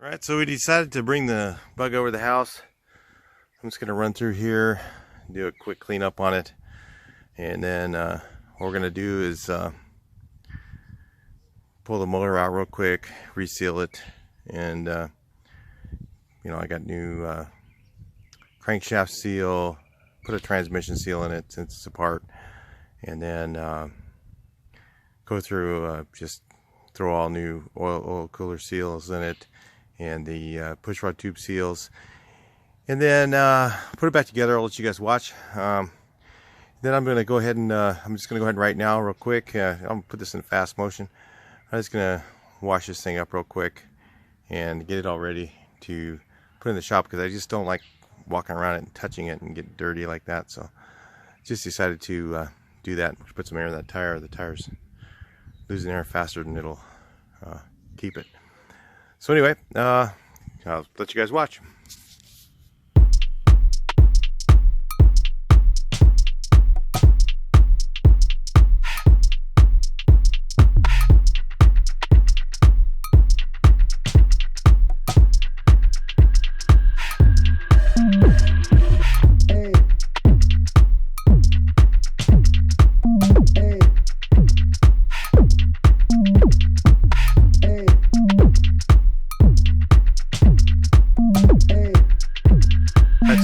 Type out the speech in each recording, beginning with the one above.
Alright, so we decided to bring the bug over the house. I'm just going to run through here, do a quick cleanup on it, and then what we're going to do is pull the motor out real quick, reseal it, and I got new crankshaft seal, put a transmission seal in it since it's apart, and then go through, just throw all new oil cooler seals in it, and the push rod tube seals, and then put it back together. I'll let you guys watch. Then I'm going to go ahead and I'm just going to go ahead and right now real quick. I'm going to put this in fast motion. I'm just going to wash this thing up real quick and get it all ready to put in the shop, because I just don't like walking around it and touching it and get dirty like that. So just decided to do that. Put some air in that tire. The tire's losing air faster than it'll keep it. So anyway, I'll let you guys watch.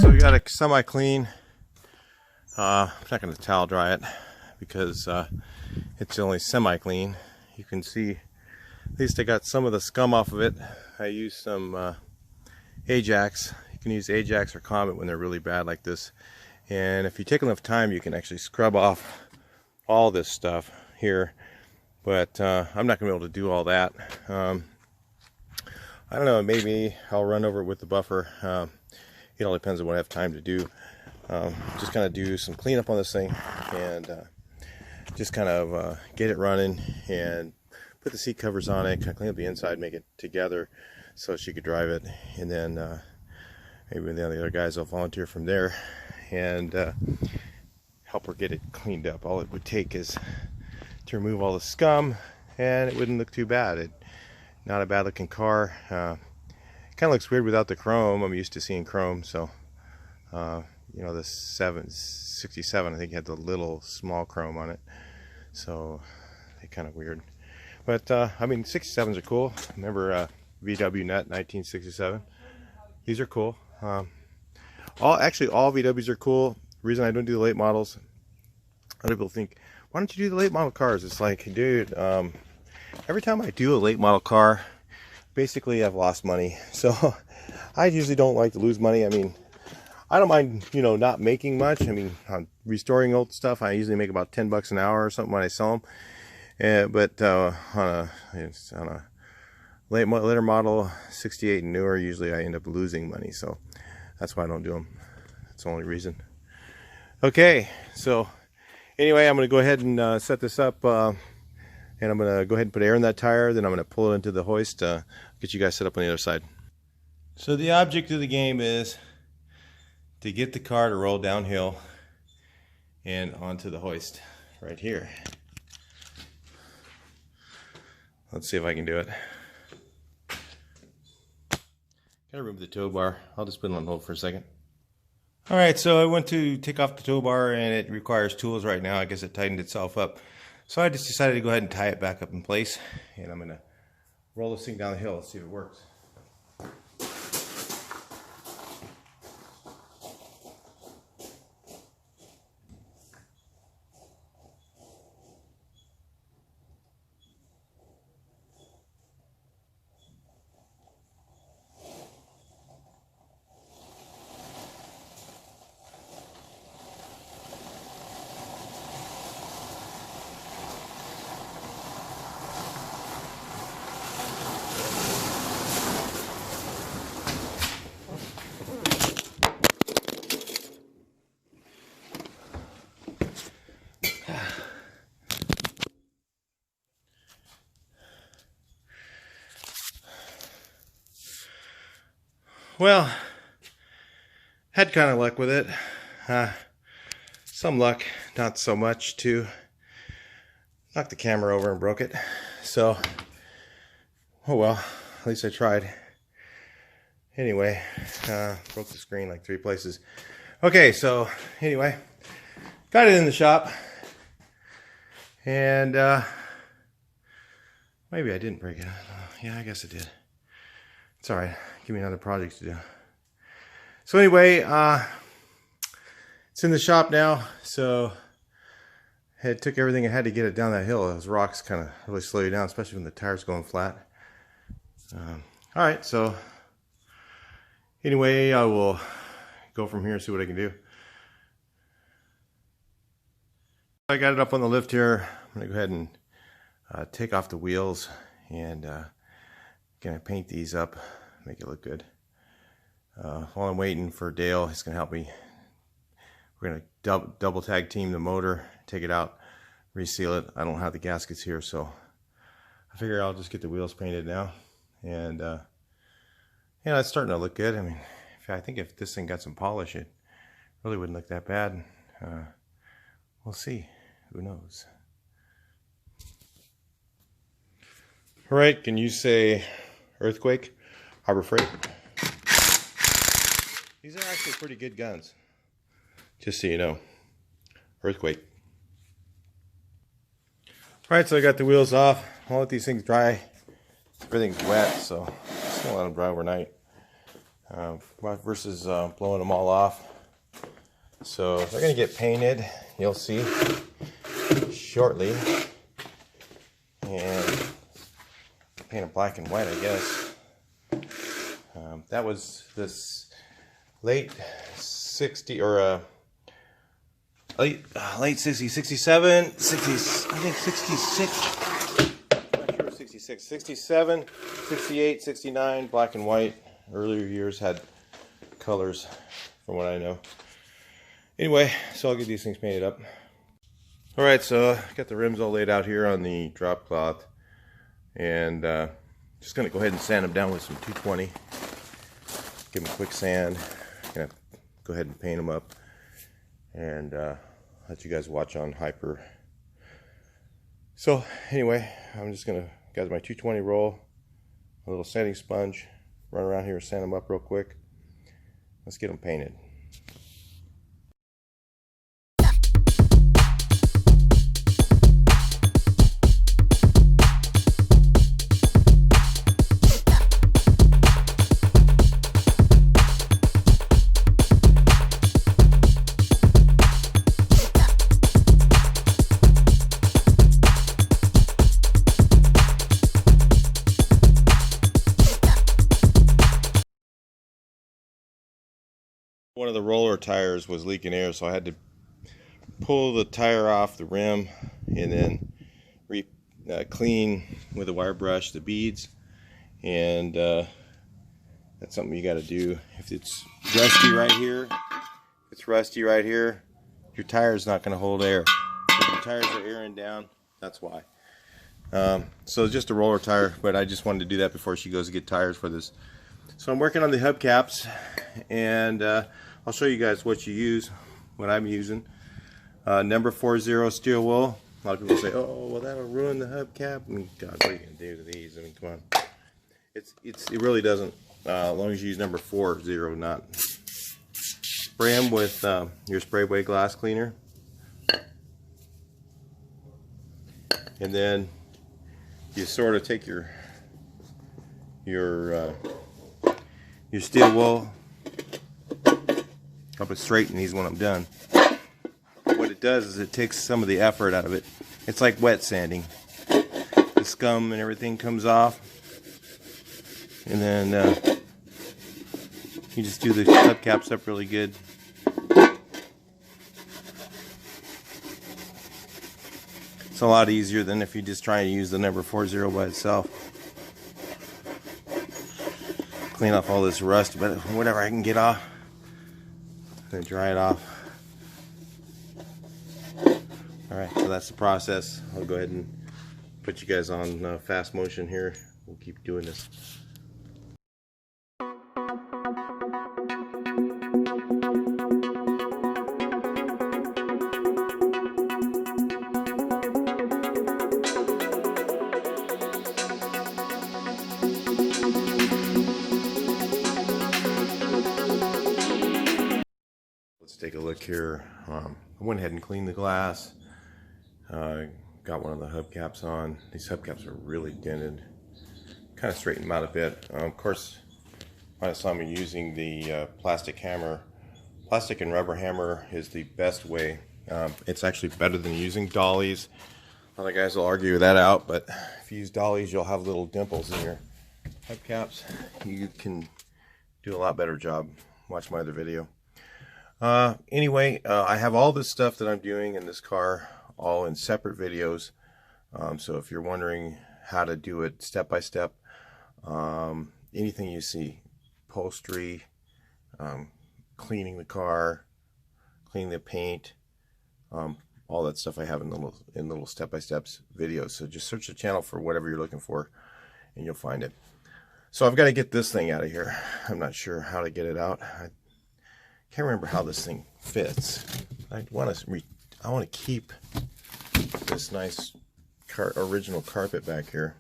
So we got it semi-clean. I'm not going to towel dry it because it's only semi-clean. You can see at least I got some of the scum off of it. I used some Ajax. You can use Ajax or Comet when they're really bad like this. And if you take enough time, you can actually scrub off all this stuff here. But I'm not going to be able to do all that. I don't know, maybe I'll run over it with the buffer. It all depends on what I have time to do. Just kind of do some cleanup on this thing and just kind of get it running and put the seat covers on it, kind of clean up the inside, make it together so she could drive it, and then maybe the other guys will volunteer from there and help her get it cleaned up. All it would take is to remove all the scum, and it wouldn't look too bad. Not a bad looking car. Kind of looks weird without the chrome. I'm used to seeing chrome, so the 767 I think had the little small chrome on it, so they're kind of weird. But I mean, 67s are cool. Remember VW Nut 1967? These are cool. All VWs are cool. The reason I don't do the late models, other people think, why don't you do the late model cars? It's like, dude, every time I do a late model car, basically I've lost money. So I usually don't like to lose money. I mean, I don't mind, not making much. I mean, on restoring old stuff, I usually make about $10 an hour or something when I sell them. But on a later model, 68 and newer, usually I end up losing money. So that's why I don't do them. That's the only reason. Okay, so anyway, I'm going to go ahead and set this up. And I'm going to go ahead and put air in that tire. Then I'm going to pull it into the hoist. Get you guys set up on the other side. So the object of the game is to get the car to roll downhill and onto the hoist right here. Let's see if I can do it. Gotta remove the tow bar. I'll just put it on hold for a second. Alright, so I went to take off the tow bar and it requires tools right now. I guess it tightened itself up. So I just decided to go ahead and tie it back up in place. And I'm going to roll this thing down the hill and see if it works. Well, had kind of luck with it. Some luck, not so much too. Knocked the camera over and broke it. So, oh well, at least I tried. Anyway, broke the screen like 3 places. Okay, so anyway, got it in the shop. And maybe I didn't break it. Yeah, I guess I did. It's all right. Give me another project to do. So anyway, it's in the shop now. So it took everything I had to get it down that hill. Those rocks kind of really slow you down, especially when the tire's going flat. All right, so anyway, I will go from here and see what I can do. I got it up on the lift here. I'm gonna go ahead and take off the wheels and gonna paint these up, make it look good. While I'm waiting for Dale, he's gonna help me. We're gonna double tag team the motor, take it out, reseal it. I don't have the gaskets here, so I figure I'll just get the wheels painted now. And yeah, it's starting to look good. I mean, I think if this thing got some polish, it really wouldn't look that bad. We'll see. Who knows? All right, can you say earthquake, Harbor Freight? These are actually pretty good guns, just so you know. Earthquake. All right, so I got the wheels off. I'll let these things dry. Everything's wet, so I'm just gonna let them dry overnight. Versus blowing them all off. So they're gonna get painted. You'll see shortly, and paint them black and white, I guess. That was this late 60 or late 60, 67, 60, I think 66. I'm not sure, 66, 67, 68, 69, black and white. Earlier years had colors, from what I know. Anyway, so I'll get these things painted up. All right, so I got the rims all laid out here on the drop cloth, and just gonna go ahead and sand them down with some 220. Give them a quick sand. Gonna go ahead and paint them up, and let you guys watch on hyper. So anyway, I'm just gonna got my 220 roll, a little sanding sponge, run around here and sand them up real quick. Let's get them painted. One of the roller tires was leaking air, so I had to pull the tire off the rim and then clean with a wire brush the beads. And that's something you got to do. If it's rusty right here, your tire's not going to hold air. If your tires are airing down, that's why. So it's just a roller tire, but I just wanted to do that before she goes to get tires for this. So I'm working on the hubcaps, and I'll show you guys what you use, what I'm using. Number 40 steel wool. A lot of people say, oh, well, that'll ruin the hubcap. I mean, God, what are you going to do to these? I mean, come on. It really doesn't, as long as you use number 40, not. Spray them with your Sprayway glass cleaner. And then you sort of take your steel wool, up it straight in these when I'm done. What it does is it takes some of the effort out of it. It's like wet sanding. The scum and everything comes off, and then you just do the hubcaps up really good. It's a lot easier than if you just try and use the number 40 by itself. Clean off all this rust, but whatever I can get off, and dry it off. Alright, so that's the process. I'll go ahead and put you guys on fast motion here. We'll keep doing this. Let's take a look here. I went ahead and cleaned the glass. Got one of the hubcaps on. These hubcaps are really dented. Kind of straightened them out a bit. Of course, I saw me using the plastic hammer. Plastic and rubber hammer is the best way. It's actually better than using dollies. A lot of guys will argue that out, but if you use dollies, you'll have little dimples in your hubcaps. You can do a lot better job. Watch my other video. Anyway, I have all this stuff that I'm doing in this car all in separate videos. So if you're wondering how to do it step by step, anything you see, upholstery, cleaning the car, cleaning the paint, all that stuff I have in little step-by-steps videos. So just search the channel for whatever you're looking for and you'll find it. So I've got to get this thing out of here. I'm not sure how to get it out. I can't remember how this thing fits. I want to keep this nice original carpet back here.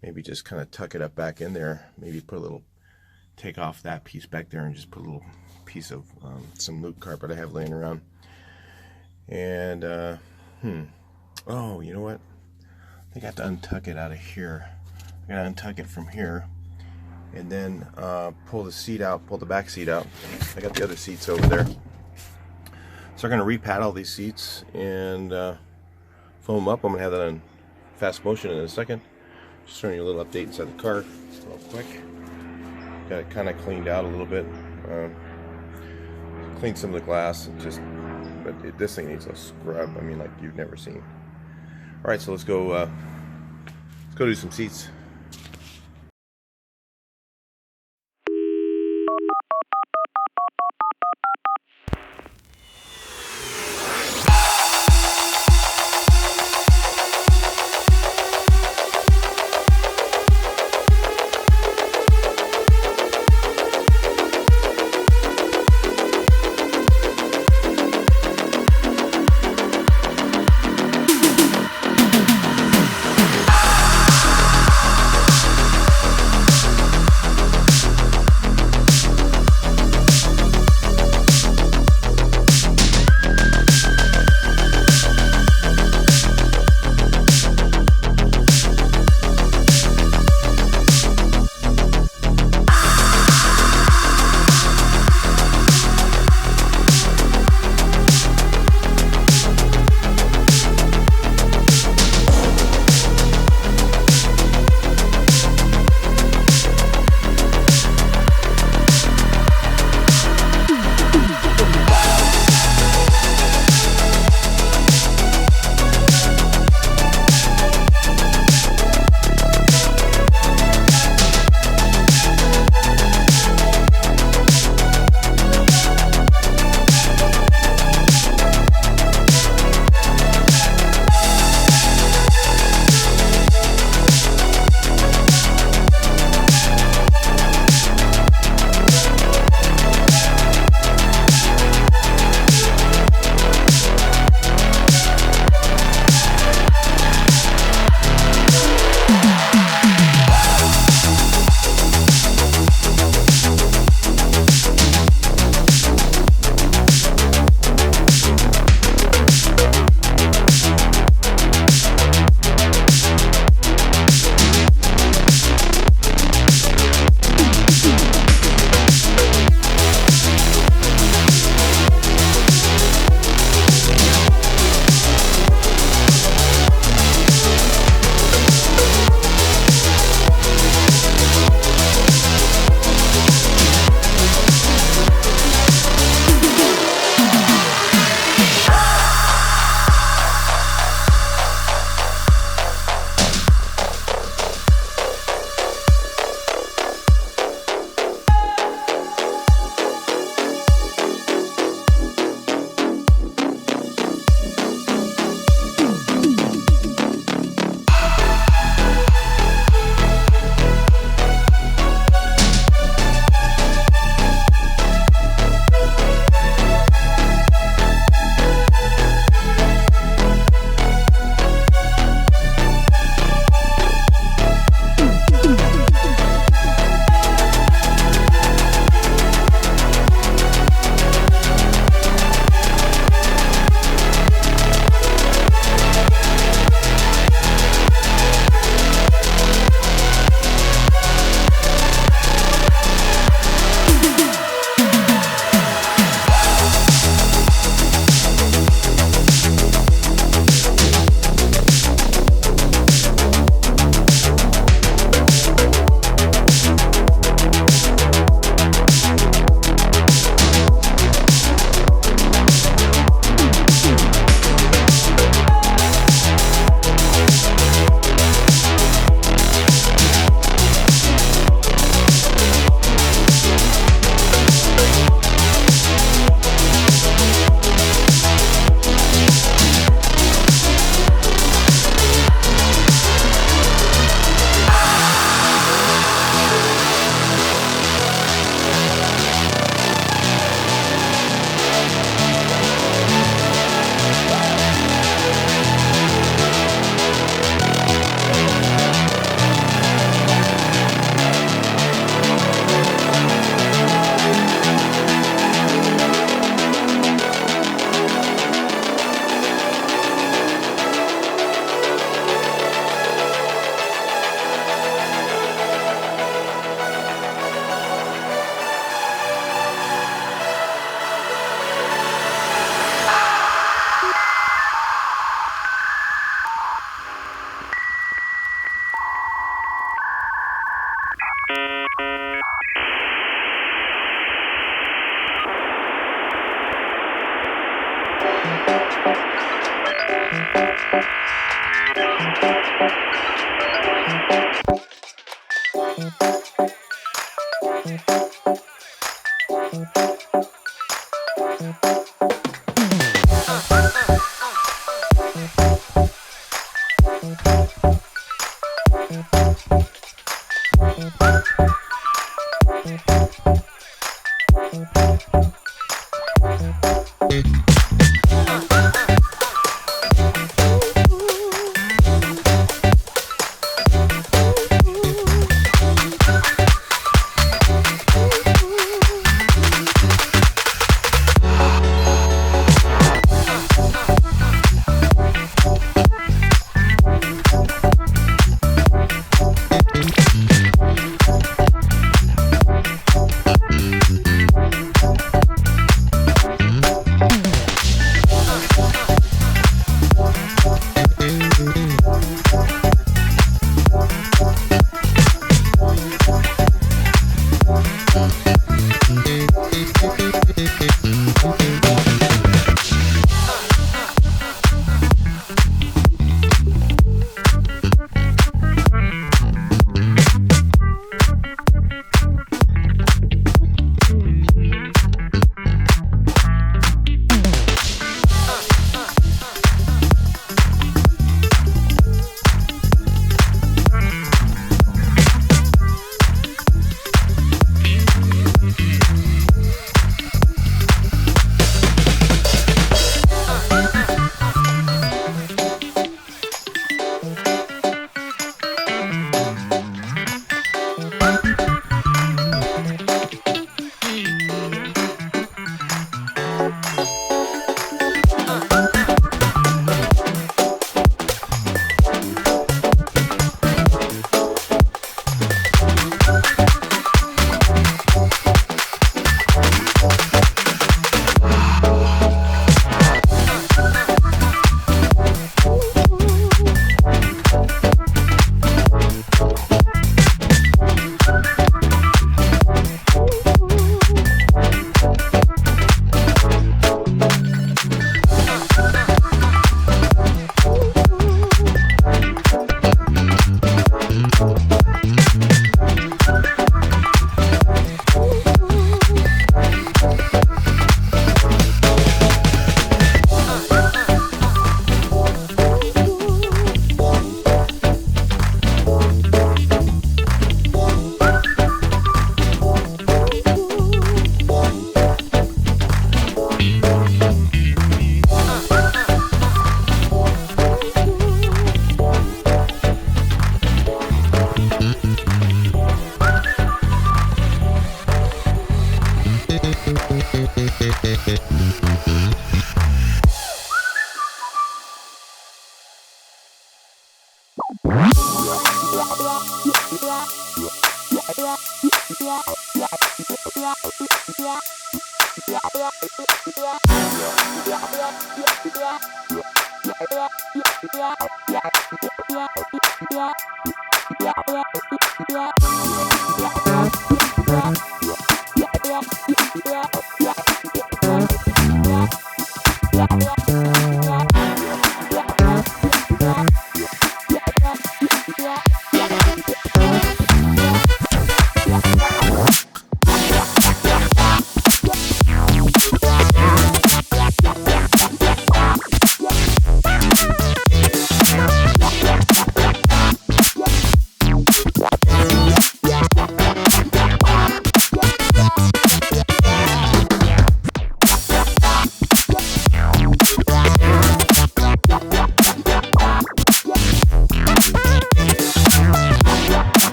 Maybe just kind of tuck it up back in there. Maybe take off that piece back there and just put a little piece of some loop carpet I have laying around. And oh, you know what? I think I have to untuck it out of here. I gotta untuck it from here, and then pull the seat out, pull the back seat out. I got the other seats over there. So I'm gonna repaddle these seats and foam them up. I'm gonna have that on fast motion in a second. Just showing you a little update inside the car real quick. Got it kind of cleaned out a little bit. Cleaned some of the glass. But this thing needs a scrub. I mean, like you've never seen. All right, so let's go do some seats.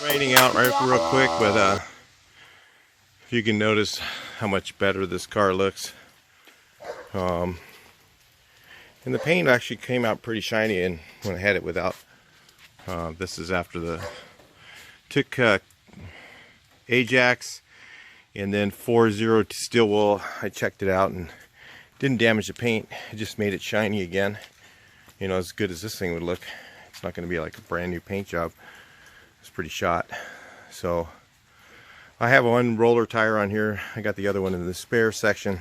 Raining out right real quick, but if you can notice how much better this car looks. And the paint actually came out pretty shiny, and when I had it without, this is after the took Ajax and then 4.0 steel wool. I checked it out and didn't damage the paint. It just made it shiny again. You know, as good as this thing would look, it's not going to be like a brand new paint job. It's pretty shot. So I have one roller tire on here. I got the other one in the spare section.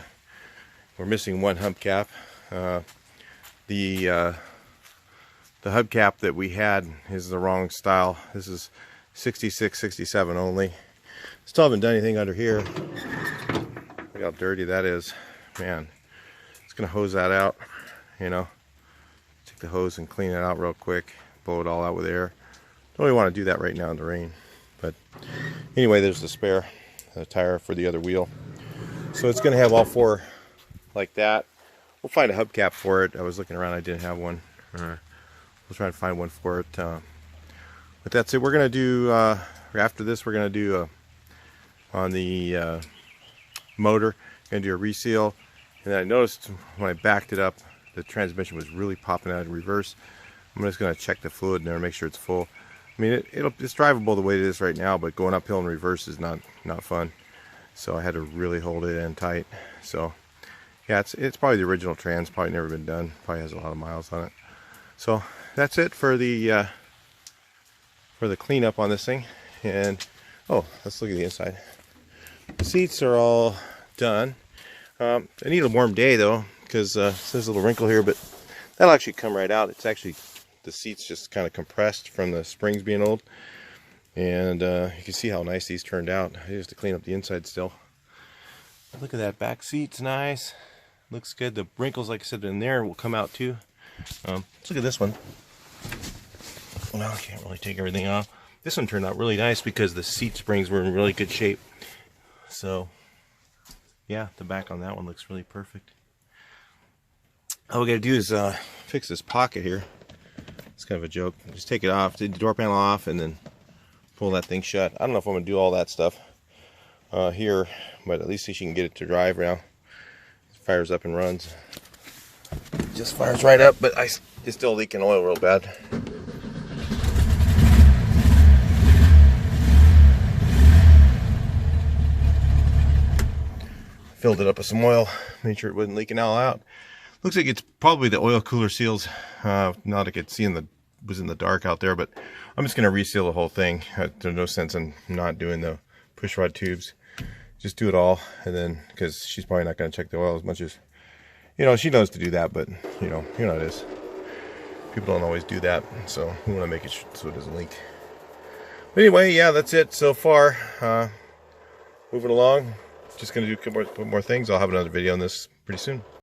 We're missing one hubcap. The hubcap that we had is the wrong style. This is 66, 67 only. Still haven't done anything under here. Look how dirty that is. Man, it's gonna hose that out, you know. Take the hose and clean it out real quick. Blow it all out with air. Don't really want to do that right now in the rain. But anyway, there's the spare tire for the other wheel. So it's gonna have all four like that. We'll find a hubcap for it. I was looking around, I didn't have one. We'll try to find one for it. But that's it. We're gonna do after this. We're gonna do on the motor. Gonna do a reseal. And then I noticed when I backed it up, the transmission was really popping out in reverse. I'm just gonna check the fluid in there and make sure it's full. I mean, it's drivable the way it is right now, but going uphill in reverse is not fun. So I had to really hold it in tight. So yeah, it's probably the original trans. Probably never been done. Probably has a lot of miles on it. So that's it for the cleanup on this thing. And oh, let's look at the inside. The seats are all done. I need a warm day though, because there's a little wrinkle here, but that'll actually come right out. It's actually, the seats just kind of compressed from the springs being old. And you can see how nice these turned out. I used to clean up the inside still. Look at that back seat's nice. Looks good. The wrinkles, like I said, in there will come out too. Let's look at this one. Well, I can't really take everything off. This one turned out really nice because the seat springs were in really good shape. So yeah, the back on that one looks really perfect. All we gotta do is fix this pocket here. It's kind of a joke. Just take it off, take the door panel off, and then pull that thing shut. I don't know if I'm gonna do all that stuff here, but at least you can get it to drive now. It fires up and runs. It just fires right up, but it's still leaking oil real bad. Filled it up with some oil, made sure it wasn't leaking all out. Looks like it's probably the oil cooler seals. Not I could see was in the dark out there, but I'm just gonna reseal the whole thing. There's no sense in not doing the push rod tubes. Just do it all, and then because she's probably not gonna check the oil as much as, you know, she knows to do that, but you know how it is. People don't always do that, so we want to make it so it doesn't leak. But anyway, yeah, that's it so far. Moving along. Just gonna do a couple more things. I'll have another video on this pretty soon.